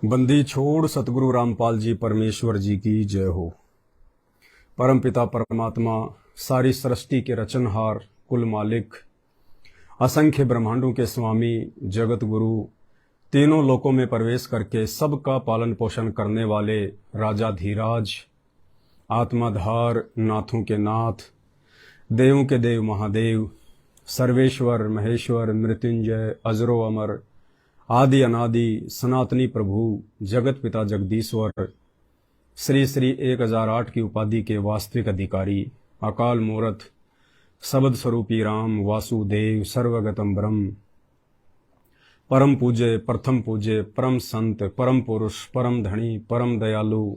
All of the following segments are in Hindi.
बंदी छोड़ सतगुरु रामपाल जी परमेश्वर जी की जय हो। परम पिता परमात्मा, सारी सृष्टि के रचनहार, कुल मालिक, असंख्य ब्रह्मांडों के स्वामी, जगत गुरु, तीनों लोकों में प्रवेश करके सबका पालन पोषण करने वाले राजा धीराज, आत्माधार, नाथों के नाथ, देवों के देव महादेव, सर्वेश्वर महेश्वर, मृत्युंजय, अजरो अमर, आदि अनादि, सनातनी प्रभु, जगत पिता जगदीश्वर, श्री श्री 1008 की उपाधि के वास्तविक अधिकारी, अकाल मूरत, शब्द स्वरूपी राम, वासुदेव, सर्वगतम ब्रह्म, परम पूज्य, प्रथम पूज्य, परम संत, परम पुरुष, परम धनी, परम दयालु,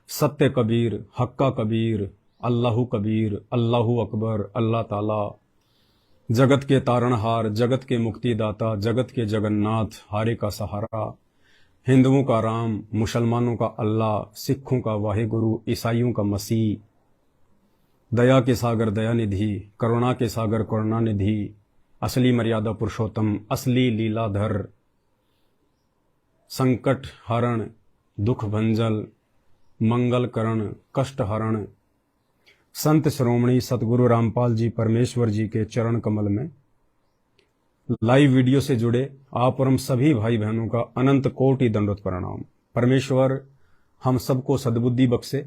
सत्य कबीर, हक्का कबीर, अल्लाहु कबीर, अल्लाहु अकबर, अल्लाह ताला, जगत के तारणहार, जगत के मुक्तिदाता, जगत के जगन्नाथ, हारे का सहारा, हिंदुओं का राम, मुसलमानों का अल्लाह, सिखों का वाहेगुरु, ईसाइयों का मसीह, दया के सागर दयानिधि, करुणा के सागर करुणानिधि, असली मर्यादा पुरुषोत्तम, असली लीलाधर, संकट हरण, दुख भंजल, मंगल करण, कष्ट हरण, संत श्रोमणी सतगुरु रामपाल जी परमेश्वर जी के चरण कमल में लाइव वीडियो से जुड़े आप और हम सभी भाई बहनों का अनंत कोटि दंडवत प्रणाम। परमेश्वर हम सबको सद्बुद्धि बख्शे।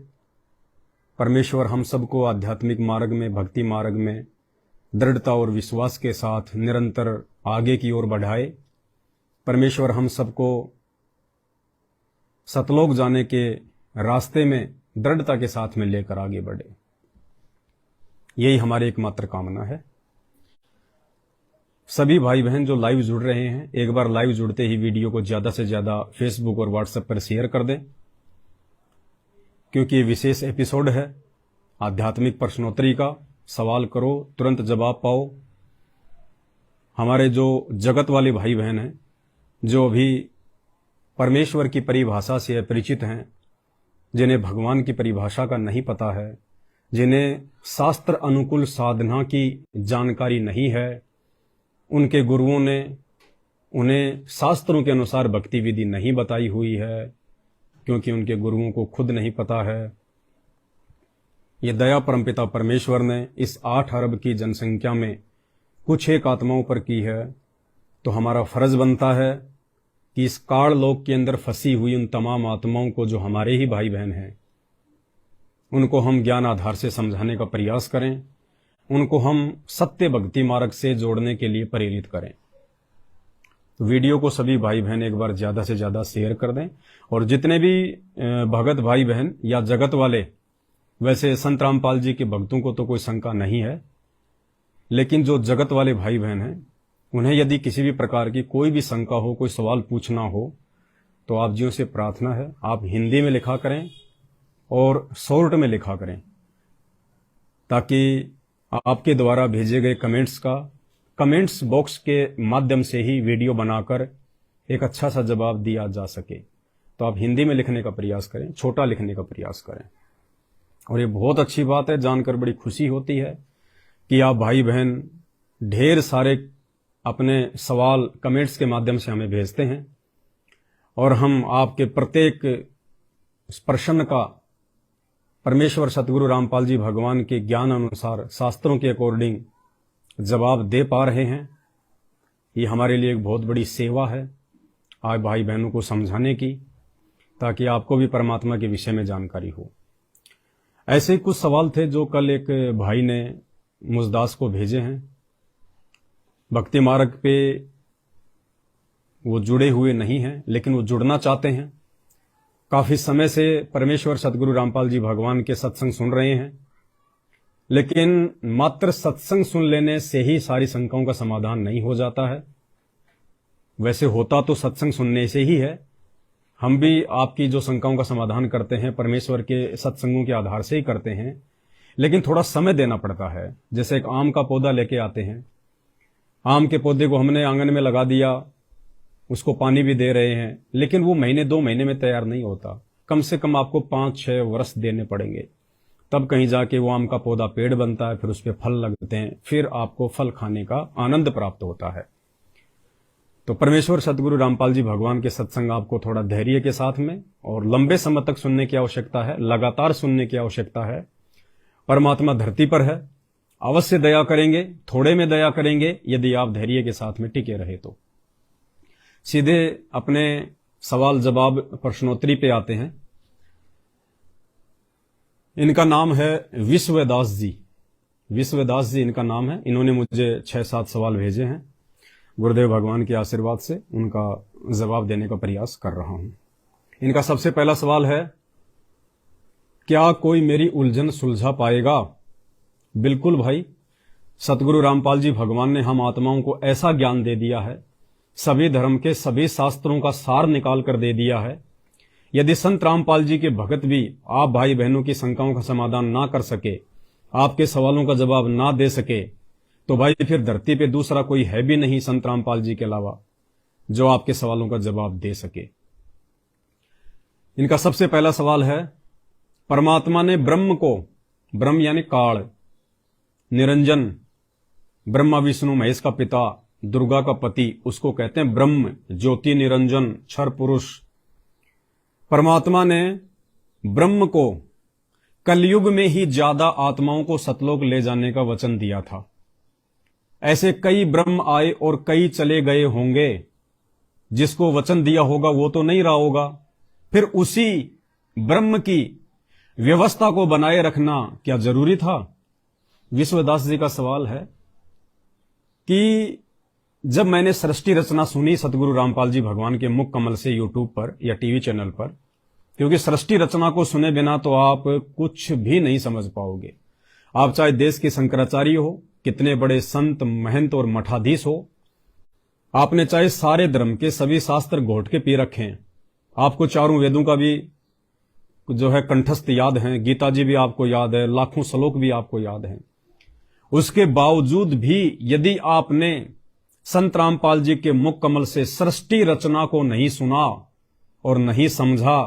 परमेश्वर हम सबको आध्यात्मिक मार्ग में, भक्ति मार्ग में दृढ़ता और विश्वास के साथ निरंतर आगे की ओर बढ़ाए। परमेश्वर हम सबको सतलोक जाने के रास्ते में दृढ़ता के साथ में लेकर आगे बढ़े, यही हमारी एकमात्र कामना है। सभी भाई बहन जो लाइव जुड़ रहे हैं, एक बार लाइव जुड़ते ही वीडियो को ज्यादा से ज्यादा फेसबुक और व्हाट्सएप पर शेयर कर दें, क्योंकि ये विशेष एपिसोड है आध्यात्मिक प्रश्नोत्तरी का। सवाल करो, तुरंत जवाब पाओ। हमारे जो जगत वाले भाई बहन हैं, जो अभी परमेश्वर की परिभाषा से अपरिचित हैं, जिन्हें भगवान की परिभाषा का नहीं पता है, जिन्हें शास्त्र अनुकूल साधना की जानकारी नहीं है, उनके गुरुओं ने उन्हें शास्त्रों के अनुसार भक्ति विधि नहीं बताई हुई है, क्योंकि उनके गुरुओं को खुद नहीं पता है। ये दया परमपिता परमेश्वर ने इस 8 अरब की जनसंख्या में कुछ एक आत्माओं पर की है, तो हमारा फर्ज बनता है कि इस काल लोक के अंदर फंसी हुई उन तमाम आत्माओं को, जो हमारे ही भाई बहन हैं, उनको हम ज्ञान आधार से समझाने का प्रयास करें, उनको हम सत्य भक्ति मार्ग से जोड़ने के लिए प्रेरित करें। तो वीडियो को सभी भाई बहन एक बार ज्यादा से ज्यादा शेयर कर दें। और जितने भी भगत भाई बहन या जगत वाले, वैसे संत रामपाल जी के भक्तों को तो कोई शंका नहीं है, लेकिन जो जगत वाले भाई बहन हैं, उन्हें यदि किसी भी प्रकार की कोई भी शंका हो, कोई सवाल पूछना हो, तो आप जियों से प्रार्थना है, आप हिंदी में लिखा करें और शॉर्ट में लिखा करें, ताकि आपके द्वारा भेजे गए कमेंट्स बॉक्स के माध्यम से ही वीडियो बनाकर एक अच्छा सा जवाब दिया जा सके। तो आप हिंदी में लिखने का प्रयास करें, छोटा लिखने का प्रयास करें। और ये बहुत अच्छी बात है, जानकर बड़ी खुशी होती है कि आप भाई बहन ढेर सारे अपने सवाल कमेंट्स के माध्यम से हमें भेजते हैं, और हम आपके प्रत्येक प्रश्न का परमेश्वर सतगुरु रामपाल जी भगवान के ज्ञान अनुसार, शास्त्रों के अकॉर्डिंग जवाब दे पा रहे हैं। ये हमारे लिए एक बहुत बड़ी सेवा है आप भाई बहनों को समझाने की, ताकि आपको भी परमात्मा के विषय में जानकारी हो। ऐसे ही कुछ सवाल थे जो कल एक भाई ने मुझदास को भेजे हैं। भक्ति मार्ग पे वो जुड़े हुए नहीं हैं, लेकिन वो जुड़ना चाहते हैं। काफी समय से परमेश्वर सतगुरु रामपाल जी भगवान के सत्संग सुन रहे हैं, लेकिन मात्र सत्संग सुन लेने से ही सारी शंकाओं का समाधान नहीं हो जाता है। वैसे होता तो सत्संग सुनने से ही है। हम भी आपकी जो शंकाओं का समाधान करते हैं परमेश्वर के सत्संगों के आधार से ही करते हैं, लेकिन थोड़ा समय देना पड़ता है। जैसे एक आम का पौधा लेके आते हैं, आम के पौधे को हमने आंगन में लगा दिया, उसको पानी भी दे रहे हैं, लेकिन वो महीने 2 महीने में तैयार नहीं होता। कम से कम आपको 5-6 वर्ष देने पड़ेंगे, तब कहीं जाके वो आम का पौधा पेड़ बनता है, फिर उस पे फल लगते हैं, फिर आपको फल खाने का आनंद प्राप्त होता है। तो परमेश्वर सदगुरु रामपाल जी भगवान के सत्संग आपको थोड़ा धैर्य के साथ में और लंबे समय तक सुनने की आवश्यकता है, लगातार सुनने की आवश्यकता है। परमात्मा धरती पर है, अवश्य दया करेंगे, थोड़े में दया करेंगे यदि आप धैर्य के साथ में टिके रहे तो। सीधे अपने सवाल जवाब प्रश्नोत्तरी पे आते हैं। इनका नाम है विश्वदास जी। विश्वदास जी इनका नाम है। इन्होंने मुझे 6-7 सवाल भेजे हैं। गुरुदेव भगवान के आशीर्वाद से उनका जवाब देने का प्रयास कर रहा हूं। इनका सबसे पहला सवाल है, क्या कोई मेरी उलझन सुलझा पाएगा? बिल्कुल भाई, सतगुरु रामपाल जी भगवान ने हम आत्माओं को ऐसा ज्ञान दे दिया है, सभी धर्म के सभी शास्त्रों का सार निकाल कर दे दिया है। यदि संत रामपाल जी के भगत भी आप भाई बहनों की शंकाओं का समाधान ना कर सके, आपके सवालों का जवाब ना दे सके, तो भाई फिर धरती पे दूसरा कोई है भी नहीं संत रामपाल जी के अलावा जो आपके सवालों का जवाब दे सके। इनका सबसे पहला सवाल है, परमात्मा ने ब्रह्म को, ब्रह्म यानी काल, निरंजन, ब्रह्मा विष्णु महेश का पिता, दुर्गा का पति, उसको कहते हैं ब्रह्म, ज्योति निरंजन, क्षर पुरुष। परमात्मा ने ब्रह्म को कलयुग में ही ज्यादा आत्माओं को सतलोक ले जाने का वचन दिया था। ऐसे कई ब्रह्म आए और कई चले गए होंगे, जिसको वचन दिया होगा वो तो नहीं रहा होगा। फिर उसी ब्रह्म की व्यवस्था को बनाए रखना क्या जरूरी था? विश्वदास जी का सवाल है कि जब मैंने सृष्टि रचना सुनी सतगुरु रामपाल जी भगवान के मुख कमल से यूट्यूब पर या टीवी चैनल पर, क्योंकि सृष्टि रचना को सुने बिना तो आप कुछ भी नहीं समझ पाओगे। आप चाहे देश के शंकराचार्य हो, कितने बड़े संत महंत और मठाधीश हो, आपने चाहे सारे धर्म के सभी शास्त्र घोट के पी रखे हैं, आपको चारों वेदों का भी जो है कंठस्थ याद है, गीता जी भी आपको याद है, लाखों श्लोक भी आपको याद हैं, उसके बावजूद भी यदि आपने संत रामपाल जी के मुख कमल से सृष्टि रचना को नहीं सुना और नहीं समझा,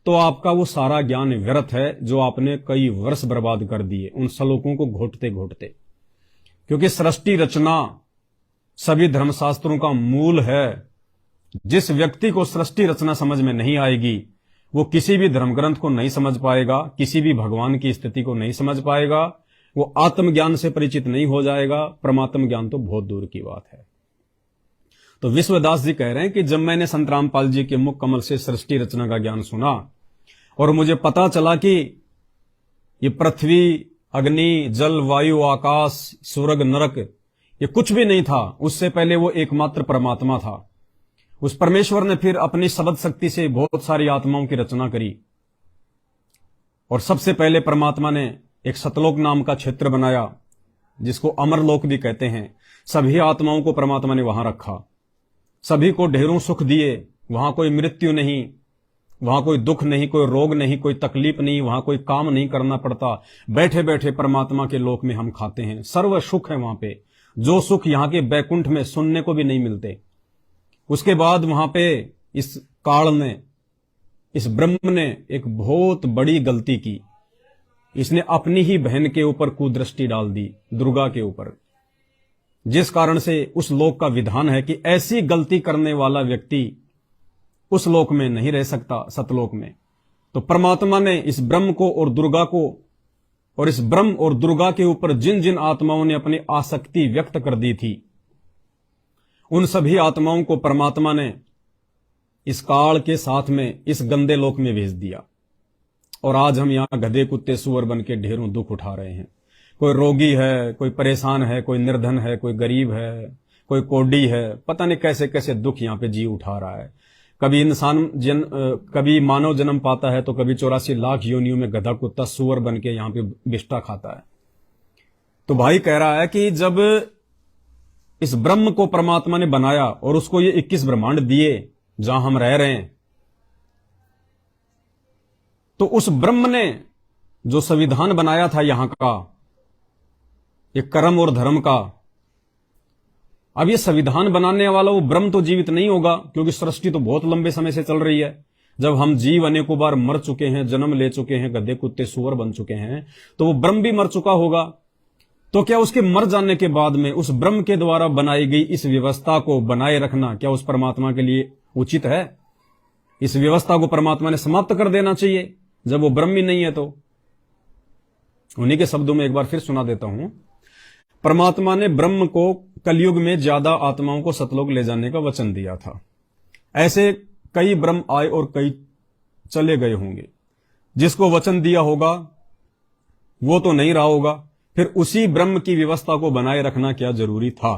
तो आपका वो सारा ज्ञान व्यर्थ है जो आपने कई वर्ष बर्बाद कर दिए उन श्लोकों को घोटते घोटते। क्योंकि सृष्टि रचना सभी धर्मशास्त्रों का मूल है। जिस व्यक्ति को सृष्टि रचना समझ में नहीं आएगी, वो किसी भी धर्म ग्रंथ को नहीं समझ पाएगा, किसी भी भगवान की स्थिति को नहीं समझ पाएगा, वो आत्मज्ञान से परिचित नहीं हो जाएगा, परमात्म ज्ञान तो बहुत दूर की बात है। तो विश्वदास जी कह रहे हैं कि जब मैंने संत रामपाल जी के मुख कमल से सृष्टि रचना का ज्ञान सुना और मुझे पता चला कि ये पृथ्वी, अग्नि, जल, वायु, आकाश, स्वर्ग, नरक, ये कुछ भी नहीं था, उससे पहले वो एकमात्र परमात्मा था। उस परमेश्वर ने फिर अपनी शब्द शक्ति से बहुत सारी आत्माओं की रचना करी और सबसे पहले परमात्मा ने एक सतलोक नाम का क्षेत्र बनाया, जिसको अमरलोक भी कहते हैं। सभी आत्माओं को परमात्मा ने वहां रखा, सभी को ढेरों सुख दिए। वहां कोई मृत्यु नहीं, वहां कोई दुख नहीं, कोई रोग नहीं, कोई तकलीफ नहीं, वहां कोई काम नहीं करना पड़ता। बैठे बैठे परमात्मा के लोक में हम खाते हैं, सर्व सुख है वहां पे, जो सुख यहां के बैकुंठ में सुनने को भी नहीं मिलते। उसके बाद वहां पे इस काल ने, इस ब्रह्म ने एक बहुत बड़ी गलती की। इसने अपनी ही बहन के ऊपर कुदृष्टि डाल दी, दुर्गा के ऊपर, जिस कारण से उस लोक का विधान है कि ऐसी गलती करने वाला व्यक्ति उस लोक में नहीं रह सकता, सतलोक में। तो परमात्मा ने इस ब्रह्म को और दुर्गा को, और इस ब्रह्म और दुर्गा के ऊपर जिन जिन आत्माओं ने अपनी आसक्ति व्यक्त कर दी थी, उन सभी आत्माओं को परमात्मा ने इस काल के साथ में इस गंदे लोक में भेज दिया। और आज हम यहां गधे, कुत्ते, सुअर बन के ढेरों दुख उठा रहे हैं। कोई रोगी है, कोई परेशान है, कोई निर्धन है, कोई गरीब है, कोई कोडी है, पता नहीं कैसे कैसे दुख यहां पे जी उठा रहा है। कभी कभी मानव जन्म पाता है तो कभी 84 लाख योनियों में गधा, कुत्ता, सुअर बन के यहां पे बिष्टा खाता है। तो भाई कह रहा है कि जब इस ब्रह्म को परमात्मा ने बनाया और उसको ये 21 ब्रह्मांड दिए जहां हम रह रहे हैं, तो उस ब्रह्म ने जो संविधान बनाया था यहां का, एक कर्म और धर्म का, अब ये संविधान बनाने वाला वो ब्रह्म तो जीवित नहीं होगा, क्योंकि सृष्टि तो बहुत लंबे समय से चल रही है। जब हम जीव अनेकों बार मर चुके हैं, जन्म ले चुके हैं, गधे, कुत्ते, सुअर बन चुके हैं, तो वो ब्रह्म भी मर चुका होगा। तो क्या उसके मर जाने के बाद में उस ब्रह्म के द्वारा बनाई गई इस व्यवस्था को बनाए रखना क्या उस परमात्मा के लिए उचित है? इस व्यवस्था को परमात्मा ने समाप्त कर देना चाहिए जब वो ब्रह्म ही नहीं है तो। उन्हीं के शब्दों में एक बार फिर सुना देता हूं। परमात्मा ने ब्रह्म को कलयुग में ज्यादा आत्माओं को सतलोक ले जाने का वचन दिया था। ऐसे कई ब्रह्म आए और कई चले गए होंगे। जिसको वचन दिया होगा वो तो नहीं रहा होगा, फिर उसी ब्रह्म की व्यवस्था को बनाए रखना क्या जरूरी था?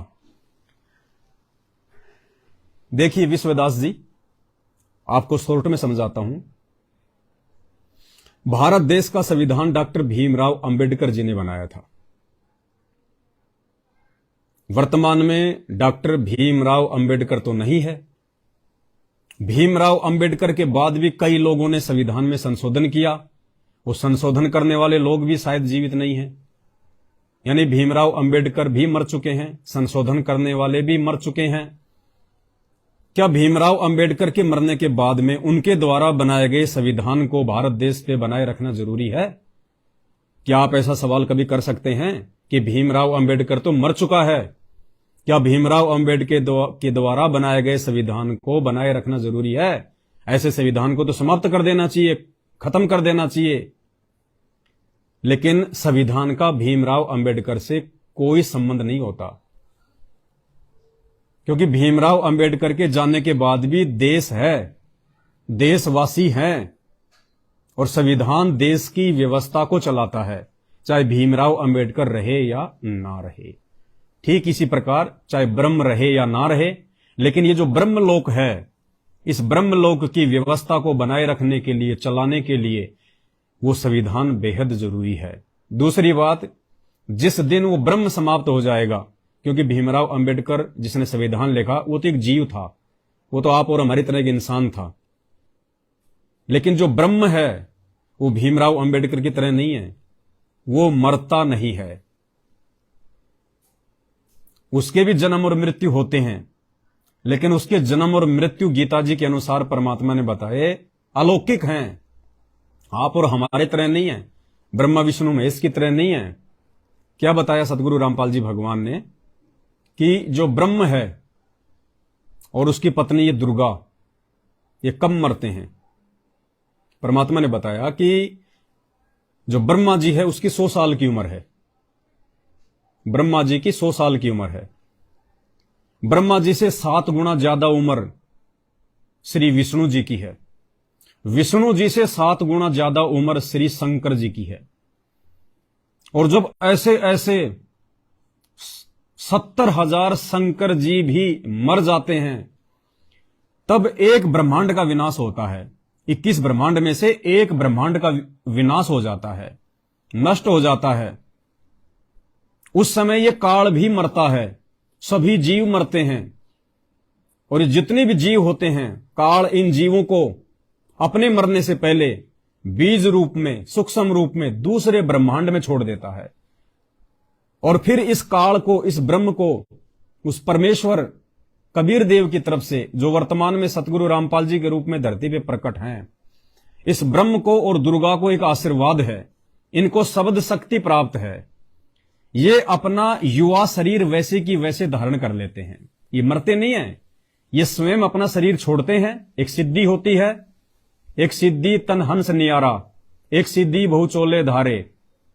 देखिए विश्वदास जी, आपको शॉर्ट में समझाता हूं। भारत देश का संविधान डॉक्टर भीमराव अंबेडकर जी ने बनाया था। वर्तमान में डॉक्टर भीमराव अंबेडकर तो नहीं है। भीमराव अंबेडकर के बाद भी कई लोगों ने संविधान में संशोधन किया। वो संशोधन करने वाले लोग भी शायद जीवित नहीं हैं। यानी भीमराव अंबेडकर भी मर चुके हैं, संशोधन करने वाले भी मर चुके हैं। क्या भीमराव अंबेडकर के मरने के बाद में उनके द्वारा बनाए गए संविधान को भारत देश पे बनाए रखना जरूरी है? क्या आप ऐसा सवाल कभी कर सकते हैं कि भीमराव अंबेडकर तो मर चुका है, क्या भीमराव अंबेडकर के द्वारा बनाए गए संविधान को बनाए रखना जरूरी है? ऐसे संविधान को तो समाप्त कर देना चाहिए, खत्म कर देना चाहिए। लेकिन संविधान का भीमराव अंबेडकर से कोई संबंध नहीं होता, क्योंकि भीमराव अंबेडकर के जाने के बाद भी देश है, देशवासी हैं, और संविधान देश की व्यवस्था को चलाता है, चाहे भीमराव अंबेडकर रहे या ना रहे। ठीक इसी प्रकार चाहे ब्रह्म रहे या ना रहे, लेकिन ये जो ब्रह्मलोक है, इस ब्रह्मलोक की व्यवस्था को बनाए रखने के लिए, चलाने के लिए वो संविधान बेहद जरूरी है। दूसरी बात, जिस दिन वो ब्रह्म समाप्त हो जाएगा, क्योंकि भीमराव अंबेडकर जिसने संविधान लिखा वो तो एक जीव था, वो तो आप और हमारी तरह एक इंसान था। लेकिन जो ब्रह्म है वो भीमराव अंबेडकर की तरह नहीं है, वो मरता नहीं है। उसके भी जन्म और मृत्यु होते हैं, लेकिन उसके जन्म और मृत्यु गीता जी के अनुसार परमात्मा ने बताए अलौकिक हैं। आप और हमारे तरह नहीं है, ब्रह्मा विष्णु महेश की तरह नहीं है। क्या बताया सतगुरु रामपाल जी भगवान ने कि जो ब्रह्म है और उसकी पत्नी ये दुर्गा, ये कब मरते हैं? परमात्मा ने बताया कि जो ब्रह्मा जी है उसकी 100 साल की उम्र है। ब्रह्मा जी की 100 साल की उम्र है। ब्रह्मा जी से 7 गुना ज्यादा उम्र श्री विष्णु जी की है। विष्णु जी से 7 गुना ज्यादा उम्र श्री शंकर जी की है। और जब ऐसे ऐसे 70,000 शंकर जी भी मर जाते हैं, तब एक ब्रह्मांड का विनाश होता है। 21 ब्रह्मांड में से एक ब्रह्मांड का विनाश हो जाता है, नष्ट हो जाता है। उस समय ये काल भी मरता है, सभी जीव मरते हैं, और ये जितने भी जीव होते हैं, काल इन जीवों को अपने मरने से पहले बीज रूप में, सूक्ष्म रूप में दूसरे ब्रह्मांड में छोड़ देता है। और फिर इस काल को, इस ब्रह्म को उस परमेश्वर कबीर देव की तरफ से, जो वर्तमान में सतगुरु रामपाल जी के रूप में धरती पे प्रकट हैं, इस ब्रह्म को और दुर्गा को एक आशीर्वाद है। इनको शब्द शक्ति प्राप्त है। ये अपना युवा शरीर वैसे की वैसे धारण कर लेते हैं। ये मरते नहीं है, ये स्वयं अपना शरीर छोड़ते हैं। एक सिद्धि होती है, एक सिद्धि तन हंस नियारा, एक सिद्धि बहुचोले धारे।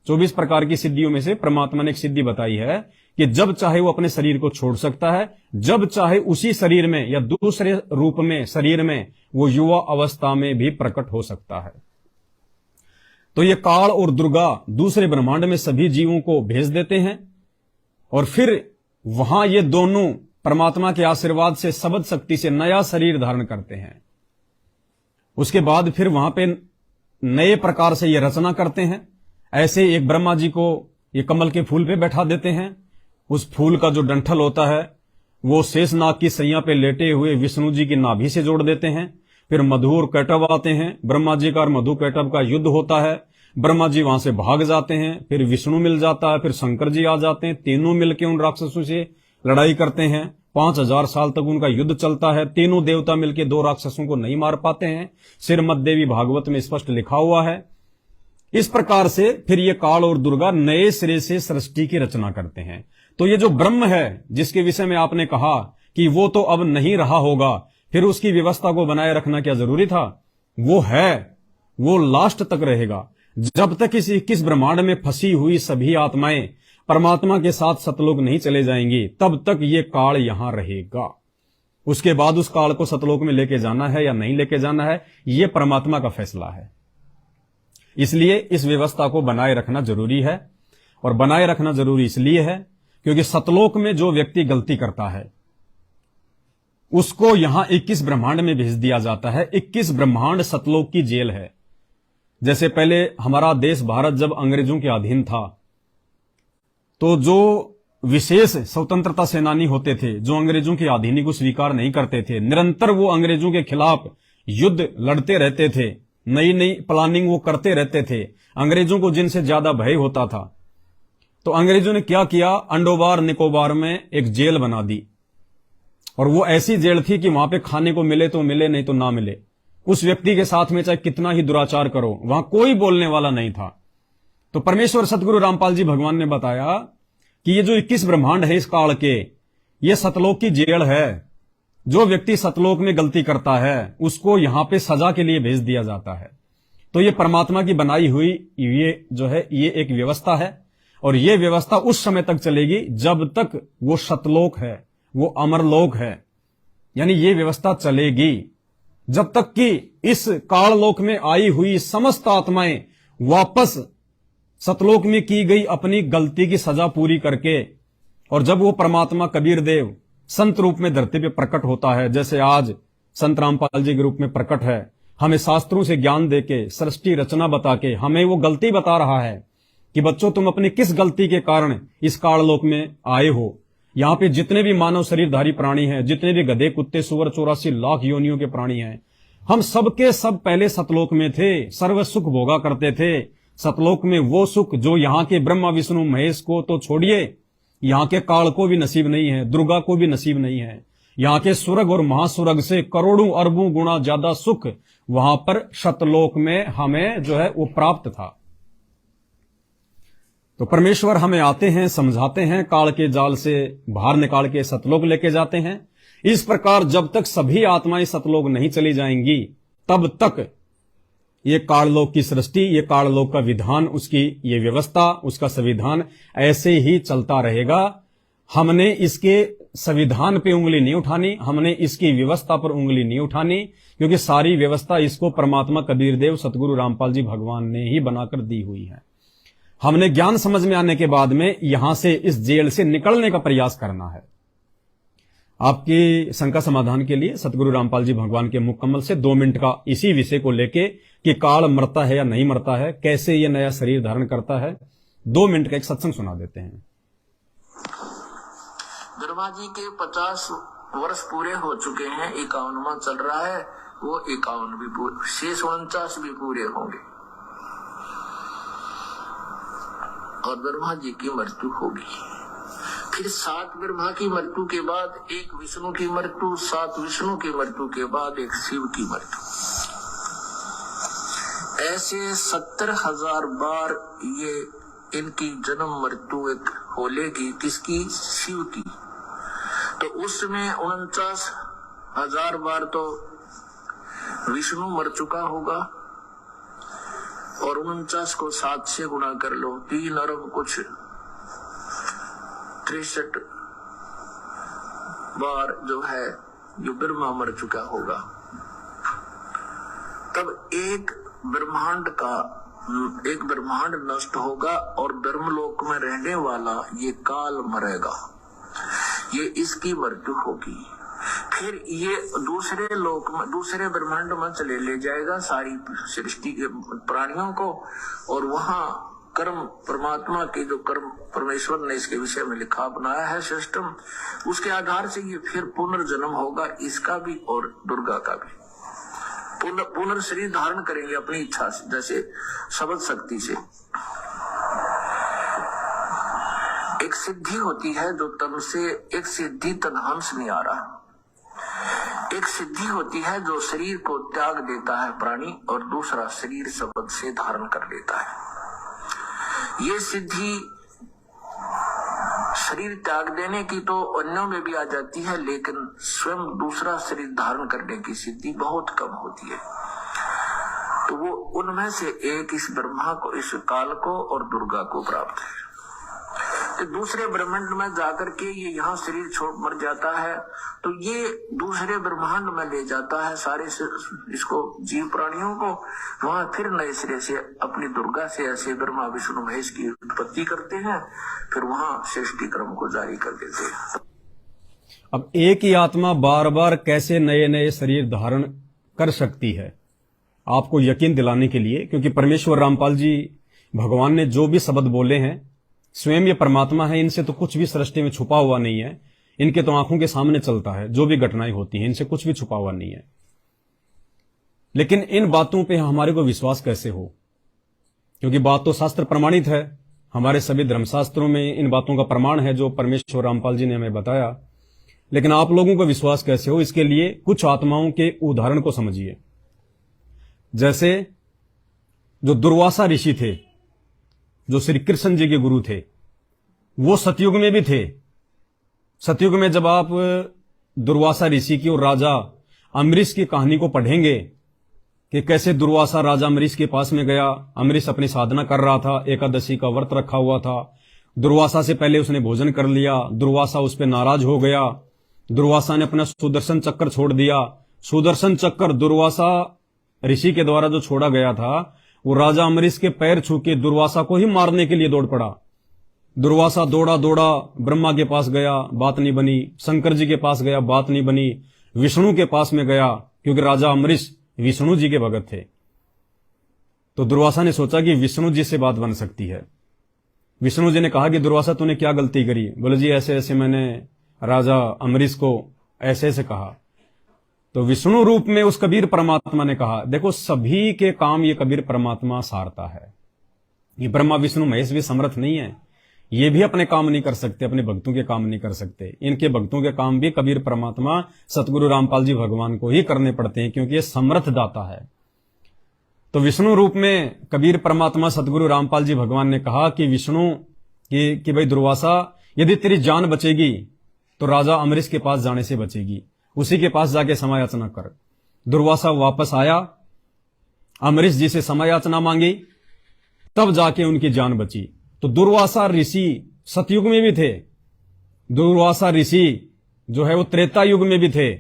24 प्रकार की सिद्धियों में से परमात्मा ने एक सिद्धि बताई है कि जब चाहे वो अपने शरीर को छोड़ सकता है, जब चाहे उसी शरीर में या दूसरे रूप में शरीर में वो युवा अवस्था में भी प्रकट हो सकता है। तो ये काल और दुर्गा दूसरे ब्रह्मांड में सभी जीवों को भेज देते हैं, और फिर वहां ये दोनों परमात्मा के आशीर्वाद से, शब्द शक्ति से नया शरीर धारण करते हैं। उसके बाद फिर वहां पे नए प्रकार से ये रचना करते हैं। ऐसे एक ब्रह्मा जी को ये कमल के फूल पे बैठा देते हैं। उस फूल का जो डंठल होता है वो शेषनाग की सैया पे लेटे हुए विष्णु जी की नाभि से जोड़ देते हैं। फिर मधु और कैटव आते हैं। ब्रह्मा जी का और मधु कैटव का युद्ध होता है। ब्रह्मा जी वहां से भाग जाते हैं, फिर विष्णु मिल जाता है, फिर शंकर जी आ जाते हैं। तीनों मिलकर उन राक्षसों से लड़ाई करते हैं। 5000 साल तक उनका युद्ध चलता है। तीनों देवता मिलकर 2 राक्षसों को नहीं मार पाते हैं। श्रीमद् देवी भागवत में स्पष्ट लिखा हुआ है इस प्रकार से फिर ये काल और दुर्गा नए सिरे से सृष्टि की रचना करते हैं। तो ये जो ब्रह्म है जिसके विषय में आपने कहा कि वो तो अब नहीं रहा होगा, फिर उसकी व्यवस्था को बनाए रखना क्या जरूरी था? वो है, वो लास्ट तक रहेगा। जब तक इस 21 ब्रह्मांड में फंसी हुई सभी आत्माएं परमात्मा के साथ सतलोक नहीं चले जाएंगी, तब तक ये काल यहां रहेगा। उसके बाद उस काल को सतलोक में लेके जाना है या नहीं लेके जाना है, ये परमात्मा का फैसला है। इसलिए इस व्यवस्था को बनाए रखना जरूरी है। और बनाए रखना जरूरी इसलिए है क्योंकि सतलोक में जो व्यक्ति गलती करता है उसको यहां 21 ब्रह्मांड में भेज दिया जाता है। 21 ब्रह्मांड सतलोक की जेल है। जैसे पहले हमारा देश भारत जब अंग्रेजों के अधीन था, तो जो विशेष स्वतंत्रता सेनानी होते थे, जो अंग्रेजों की अधीनी को स्वीकार नहीं करते थे, निरंतर वो अंग्रेजों के खिलाफ युद्ध लड़ते रहते थे, नई नई प्लानिंग वो करते रहते थे। अंग्रेजों को जिनसे ज्यादा भय होता था, तो अंग्रेजों ने क्या किया, अंडोबार निकोबार में एक जेल बना दी। और वो ऐसी जेल थी कि वहां पे खाने को मिले तो मिले, नहीं तो ना मिले। उस व्यक्ति के साथ में चाहे कितना ही दुराचार करो, वहां कोई बोलने वाला नहीं था। तो परमेश्वर सतगुरु रामपाल जी भगवान ने बताया कि ये जो 21 ब्रह्मांड है इस काल के, ये सतलोक की जेल है। जो व्यक्ति सतलोक में गलती करता है उसको यहां पे सजा के लिए भेज दिया जाता है। तो ये परमात्मा की बनाई हुई ये जो है ये एक व्यवस्था है। और ये व्यवस्था उस समय तक चलेगी जब तक वो सतलोक है, वो अमरलोक है। यानी ये व्यवस्था चलेगी जब तक कि इस काललोक में आई हुई समस्त आत्माएं वापस सतलोक में की गई अपनी गलती की सजा पूरी करके, और जब वो परमात्मा कबीर देव संत रूप में धरती पे प्रकट होता है, जैसे आज संत रामपाल जी के रूप में प्रकट है, हमें शास्त्रों से ज्ञान देके, सृष्टि रचना बता के हमें वो गलती बता रहा है कि बच्चों तुम अपनी किस गलती के कारण इस काललोक में आए हो। यहां पे जितने भी मानव शरीरधारी प्राणी हैं, जितने भी गधे कुत्ते सुअर 84 लाख योनियों के प्राणी हैं, हम सबके सब पहले सतलोक में थे, सर्व सुख भोगा करते थे। सतलोक में वो सुख जो यहाँ के ब्रह्मा विष्णु महेश को तो छोड़िए, यहाँ के काल को भी नसीब नहीं है, दुर्गा को भी नसीब नहीं है। यहाँ के स्वर्ग और महास्वर्ग से करोड़ों अरबों गुना ज्यादा सुख वहां पर सतलोक में हमें जो है वो प्राप्त था। तो परमेश्वर हमें आते हैं, समझाते हैं, काल के जाल से बाहर निकाल के सतलोक लेके जाते हैं। इस प्रकार जब तक सभी आत्माएं सतलोक नहीं चली जाएंगी, तब तक ये काललोक की सृष्टि, ये काललोक का विधान, उसकी ये व्यवस्था, उसका संविधान ऐसे ही चलता रहेगा। हमने इसके संविधान पे उंगली नहीं उठानी, हमने इसकी व्यवस्था पर उंगली नहीं उठानी, क्योंकि सारी व्यवस्था इसको परमात्मा कबीर देव सतगुरु रामपाल जी भगवान ने ही बनाकर दी हुई है। हमने ज्ञान समझ में आने के बाद में यहां से इस जेल से निकलने का प्रयास करना है। आपकी शंका समाधान के लिए सतगुरु रामपाल जी भगवान के मुकम्मल से 2 मिनट का इसी विषय को लेके कि काल मरता है या नहीं मरता है, कैसे ये नया शरीर धारण करता है, 2 मिनट का एक सत्संग सुना देते हैं। ब्रह्मा जी के 50 वर्ष पूरे हो चुके हैं, 51वां चल रहा है, वो 51 भी पूरे, शेष 49 भी पूरे होंगे और ब्रह्मा जी की मृत्यु होगी। फिर 7 ब्रह्मा की मृत्यु के बाद 1 विष्णु की मृत्यु, 7 विष्णु की मृत्यु के बाद 1 शिव की मृत्यु। ऐसे 70,000 बार ये इनकी जन्म मृत्यु एक होलेगी। किसकी? शिव की। तो उसमें 49,000 बार तो विष्णु मर चुका होगा और 49 को 7 से गुणा कर लो, 3 अरब कुछ 63 बार जो है जो ब्रह्मा मर चुका होगा। तब एक ब्रह्मांड नष्ट होगा और ब्रह्मलोक में रहने वाला ये काल मरेगा, ये इसकी मृत्यु होगी। फिर ये दूसरे लोक में, दूसरे ब्रह्मांड में चले ले जाएगा सारी सृष्टि के प्राणियों को, और वहां कर्म, परमात्मा के जो कर्म परमेश्वर ने इसके विषय में लिखा बनाया है सिस्टम, उसके आधार से ये फिर पुनर्जन्म होगा, इसका भी और दुर्गा का भी। पुनर्शरीर धारण करेंगे अपनी इच्छा से, जैसे शब्द शक्ति से। एक सिद्धि होती है जो तब से एक सिद्धि तदहंस नहीं आ रहा। एक सिद्धि होती है जो शरीर को त्याग देता है प्राणी, और दूसरा शरीर शब्द से धारण कर लेता है। ये सिद्धि शरीर त्याग देने की तो अन्यों में भी आ जाती है, लेकिन स्वयं दूसरा शरीर धारण करने की सिद्धि बहुत कम होती है। तो वो उनमें से एक इस ब्रह्मा को, इस काल को और दुर्गा को प्राप्त है। तो दूसरे ब्रह्मांड में जाकर के ये यहाँ शरीर छोड़ मर जाता है, तो ये दूसरे ब्रह्मांड में ले जाता है सारे इसको जीव प्राणियों को। वहां फिर नए सिरे से अपनी दुर्गा से ऐसे ब्रह्मा विष्णु महेश की उत्पत्ति करते हैं, फिर वहां सृष्टि क्रम को जारी कर देते हैं। अब एक ही आत्मा बार बार कैसे नए नए शरीर धारण कर सकती है, आपको यकीन दिलाने के लिए, क्योंकि परमेश्वर रामपाल जी भगवान ने जो भी शब्द बोले हैं, स्वयं ये परमात्मा है, इनसे तो कुछ भी सृष्टि में छुपा हुआ नहीं है, इनके तो आंखों के सामने चलता है जो भी घटनाएं होती हैं, इनसे कुछ भी छुपा हुआ नहीं है। लेकिन इन बातों पे हमारे को विश्वास कैसे हो, क्योंकि बात तो शास्त्र प्रमाणित है, हमारे सभी धर्मशास्त्रों में इन बातों का प्रमाण है जो परमेश्वर रामपाल जी ने हमें बताया। लेकिन आप लोगों को विश्वास कैसे हो, इसके लिए कुछ आत्माओं के उदाहरण को समझिए। जैसे जो दुर्वासा ऋषि थे, जो श्री कृष्ण जी के गुरु थे, वो सतयुग में भी थे। सतयुग में जब आप दुर्वासा ऋषि की और राजा अम्बरीश की कहानी को पढ़ेंगे कि कैसे दुर्वासा राजा अम्बरीश के पास में गया, अम्बरीश अपनी साधना कर रहा था, एकादशी का व्रत रखा हुआ था, दुर्वासा से पहले उसने भोजन कर लिया, दुर्वासा उस पर नाराज हो गया, दुर्वासा ने अपना सुदर्शन चक्र छोड़ दिया। सुदर्शन चक्र दुर्वासा ऋषि के द्वारा जो छोड़ा गया था, वो राजा अम्बरीश के पैर छू के दुर्वासा को ही मारने के लिए दौड़ पड़ा। दुर्वासा दौड़ा दौड़ा ब्रह्मा के पास गया, बात नहीं बनी, शंकर जी के पास गया, बात नहीं बनी, विष्णु के पास में गया, क्योंकि राजा अम्बरीश विष्णु जी के भगत थे। तो दुर्वासा ने सोचा कि विष्णु जी से बात बन सकती है। विष्णु जी ने कहा कि दुर्वासा तूने क्या गलती करी? बोले जी ऐसे ऐसे मैंने राजा अम्बरीश को ऐसे ऐसे कहा। तो विष्णु रूप में उस कबीर परमात्मा ने कहा, देखो सभी के काम ये कबीर परमात्मा सारता है। ये ब्रह्मा विष्णु महेश भी समर्थ नहीं है, ये भी अपने काम नहीं कर सकते, अपने भक्तों के काम नहीं कर सकते। इनके भक्तों के काम भी कबीर परमात्मा सतगुरु रामपाल जी भगवान को ही करने पड़ते हैं, क्योंकि ये समर्थ दाता है। तो विष्णु रूप में कबीर परमात्मा सतगुरु रामपाल जी भगवान ने कहा कि विष्णु कि भाई दुर्वासा, यदि तेरी जान बचेगी तो राजा अम्बरीश के पास जाने से बचेगी, उसी के पास जाके क्षमा याचना कर। दुर्वासा वापस आया, अम्बरीश जी से क्षमा याचना मांगी, तब जाके उनकी जान बची। तो दुर्वासा ऋषि सतयुग में भी थे, दुर्वासा ऋषि जो है वो त्रेता युग में भी थे,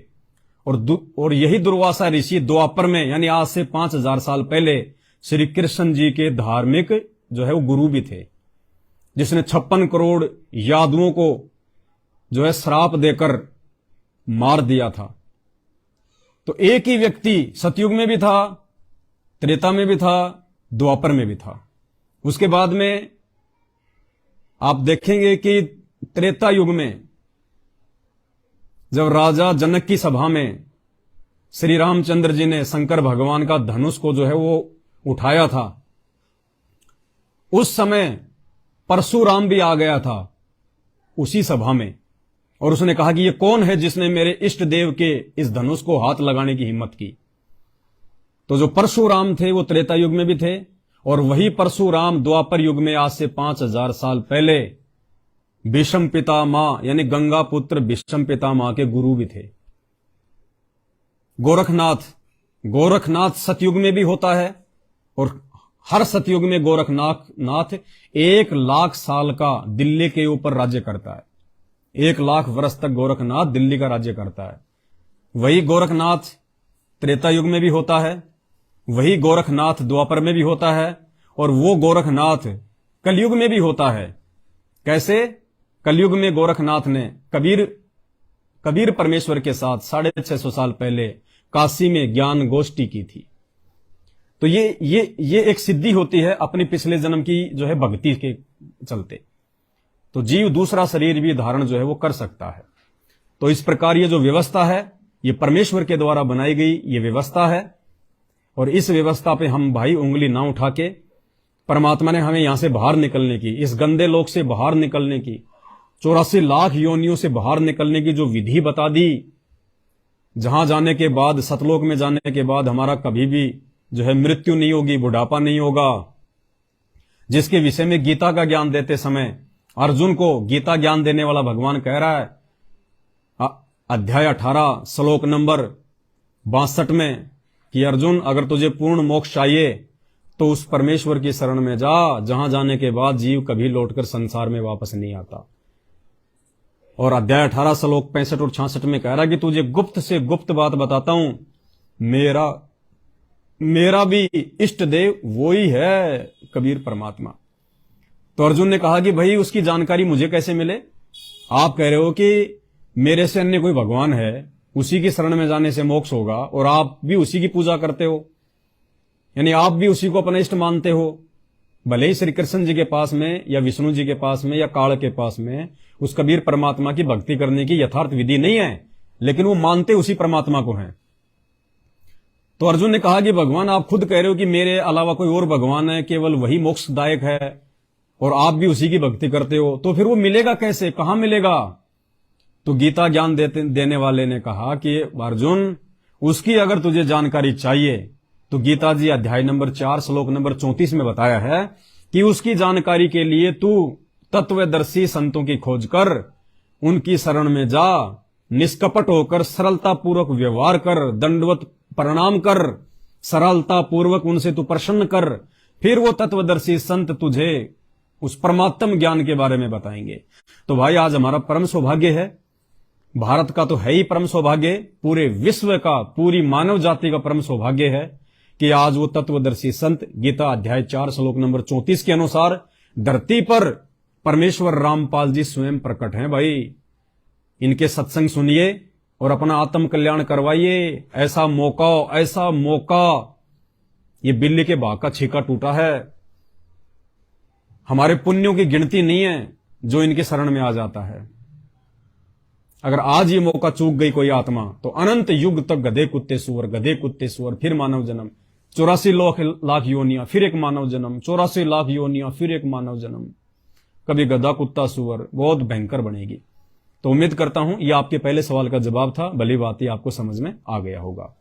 और यही दुर्वासा ऋषि द्वापर में, यानी आज से 5000 साल पहले श्री कृष्ण जी के धार्मिक जो है वो गुरु भी थे, जिसने 56 करोड़ यादवों को जो है श्राप देकर मार दिया था। तो एक ही व्यक्ति सतयुग में भी था, त्रेता में भी था, द्वापर में भी था। उसके बाद में आप देखेंगे कि त्रेता युग में जब राजा जनक की सभा में श्री रामचंद्र जी ने शंकर भगवान का धनुष को जो है वो उठाया था, उस समय परशुराम भी आ गया था उसी सभा में, और उसने कहा कि ये कौन है जिसने मेरे इष्ट देव के इस धनुष को हाथ लगाने की हिम्मत की। तो जो परशुराम थे वो त्रेता युग में भी थे, और वही परशुराम द्वापर युग में आज से 5000 साल पहले भीष्म पितामह यानी गंगा पुत्र भीष्म पितामह के गुरु भी थे। गोरखनाथ सतयुग में भी होता है, और हर सतयुग में गोरखनाथ 1 लाख साल का दिल्ली के ऊपर राज्य करता है। 1 लाख वर्ष तक गोरखनाथ दिल्ली का राज्य करता है। वही गोरखनाथ त्रेता युग में भी होता है, वही गोरखनाथ द्वापर में भी होता है, और वो गोरखनाथ कलयुग में भी होता है। कैसे? कलयुग में गोरखनाथ ने कबीर परमेश्वर के साथ 650 साल पहले काशी में ज्ञान गोष्ठी की थी। तो ये एक सिद्धि होती है अपने पिछले जन्म की जो है भक्ति के चलते। तो जीव दूसरा शरीर भी धारण जो है वो कर सकता है। तो इस प्रकार ये जो व्यवस्था है ये परमेश्वर के द्वारा बनाई गई ये व्यवस्था है, और इस व्यवस्था पे हम भाई उंगली ना उठा के, परमात्मा ने हमें यहां से बाहर निकलने की, इस गंदे लोक से बाहर निकलने की, 84 लाख योनियों से बाहर निकलने की जो विधि बता दी, जहां जाने के बाद, सतलोक में जाने के बाद हमारा कभी भी जो है मृत्यु नहीं होगी, बुढ़ापा नहीं होगा, जिसके विषय में गीता का ज्ञान देते समय अर्जुन को गीता ज्ञान देने वाला भगवान कह रहा है अध्याय 18 श्लोक नंबर 62 में कि अर्जुन, अगर तुझे पूर्ण मोक्ष चाहिए तो उस परमेश्वर की शरण में जा, जहां जाने के बाद जीव कभी लौटकर संसार में वापस नहीं आता। और अध्याय 18 श्लोक 65 और 66 में कह रहा है कि तुझे गुप्त से गुप्त बात बताता हूं, मेरा भी इष्ट देव वो ही है कबीर परमात्मा। तो अर्जुन ने कहा कि भाई उसकी जानकारी मुझे कैसे मिले? आप कह रहे हो कि मेरे से अन्य कोई भगवान है, उसी की शरण में जाने से मोक्ष होगा, और आप भी उसी की पूजा करते हो, यानी आप भी उसी को अपना इष्ट मानते हो। भले ही श्री कृष्ण जी के पास में या विष्णु जी के पास में या काल के पास में उस कबीर परमात्मा की भक्ति करने की यथार्थ विधि नहीं है, लेकिन वो मानते उसी परमात्मा को हैं। तो अर्जुन ने कहा कि भगवान, आप खुद कह रहे हो कि मेरे अलावा कोई और भगवान है, केवल वही मोक्षदायक है, और आप भी उसी की भक्ति करते हो, तो फिर वो मिलेगा कैसे, कहां मिलेगा? तो गीता ज्ञान देने वाले ने कहा कि अर्जुन, उसकी अगर तुझे जानकारी चाहिए तो गीता जी अध्याय नंबर 4 श्लोक नंबर 34 में बताया है कि उसकी जानकारी के लिए तू तत्वदर्शी संतों की खोज कर, उनकी शरण में जा, निष्कपट होकर सरलता पूर्वक व्यवहार कर, दंडवत प्रणाम कर, सरलता पूर्वक उनसे तू प्रसन्न कर, फिर वो तत्वदर्शी संत तुझे उस परमात्म ज्ञान के बारे में बताएंगे। तो भाई, आज हमारा परम सौभाग्य है, भारत का तो है ही परम सौभाग्य, पूरे विश्व का, पूरी मानव जाति का परम सौभाग्य है कि आज वो तत्वदर्शी संत गीता अध्याय 4 श्लोक नंबर 34 के अनुसार धरती पर परमेश्वर रामपाल जी स्वयं प्रकट हैं। भाई, इनके सत्संग सुनिए और अपना आत्म कल्याण करवाइए। ऐसा मौका, ये बिल्ली के भाग का छीका टूटा है। हमारे पुण्यों की गिनती नहीं है जो इनके शरण में आ जाता है। अगर आज ये मौका चूक गई कोई आत्मा, तो अनंत युग तक गधे कुत्ते सुअर, फिर मानव जन्म, 84 लाख योनियां, फिर एक मानव जन्म, 84 लाख योनियां, फिर एक मानव जन्म, कभी गधा कुत्ता सुअर, बहुत भयंकर बनेगी। तो उम्मीद करता हूं ये आपके पहले सवाल का जवाब था, भली बात ही आपको समझ में आ गया होगा।